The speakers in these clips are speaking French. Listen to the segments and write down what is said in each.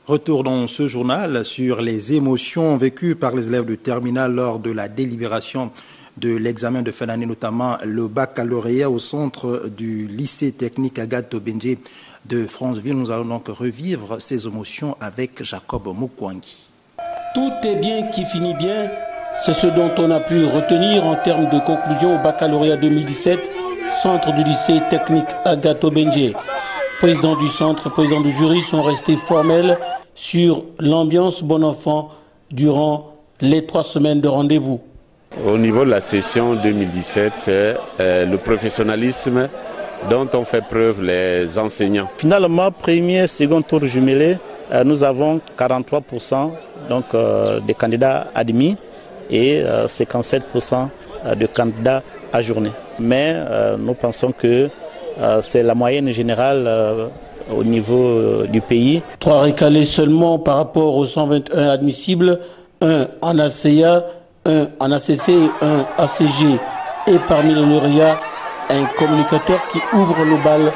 Retour dans ce journal sur les émotions vécues par les élèves de terminale lors de la délibération de l'examen de fin d'année, notamment le baccalauréat au centre du lycée technique Agathe Benje de Franceville. Nous allons donc revivre ces émotions avec Jacob Mukwangi. Tout est bien qui finit bien, c'est ce dont on a pu retenir en termes de conclusion au baccalauréat 2017, centre du lycée technique Agathe Benje. Président du centre, président du jury sont restés formels sur l'ambiance bon enfant durant les 3 semaines de rendez-vous. Au niveau de la session 2017, c'est le professionnalisme dont ont fait preuve les enseignants. Finalement, premier, second tour jumelé, nous avons 43% donc, des candidats admis et 57% de candidats ajournés. Mais nous pensons que c'est la moyenne générale au niveau du pays. 3 récalés seulement par rapport aux 121 admissibles, 1 en ACA, 1 en ACC et 1 ACG. Et parmi les lauréats, un communicateur qui ouvre le bal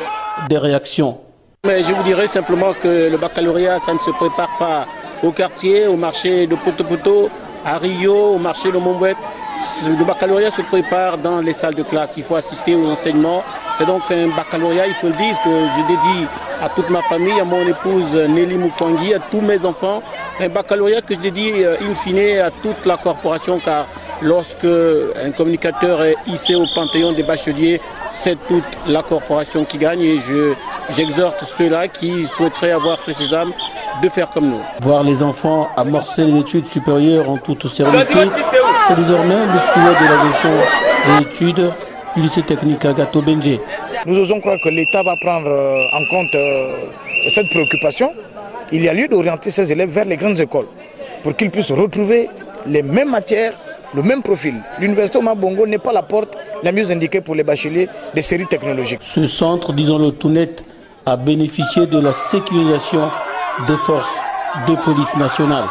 des réactions. Mais je vous dirais simplement que le baccalauréat, ça ne se prépare pas au quartier, au marché de Poto-Poto, à Rio, au marché de Montbouet. Le baccalauréat se prépare dans les salles de classe. Il faut assister aux enseignements. C'est donc un baccalauréat, il faut le dire, que je dédie à toute ma famille, à mon épouse Nelly Mukwangi, à tous mes enfants. Un baccalauréat que je dédie in fine à toute la corporation, car lorsque un communicateur est hissé au panthéon des bacheliers, c'est toute la corporation qui gagne. Et j'exhorte ceux-là qui souhaiteraient avoir ce sésame de faire comme nous. Voir les enfants amorcer les études supérieures en toute sérénité, c'est désormais le souhait de la direction des études du lycée technique Agathe Benje. Nous osons croire que l'État va prendre en compte cette préoccupation. Il y a lieu d'orienter ces élèves vers les grandes écoles pour qu'ils puissent retrouver les mêmes matières, le même profil. L'université Omar Bongo n'est pas la porte la mieux indiquée pour les bacheliers des séries technologiques. Ce centre, disons-le tout net, a bénéficié de la sécurisation des forces de police nationale.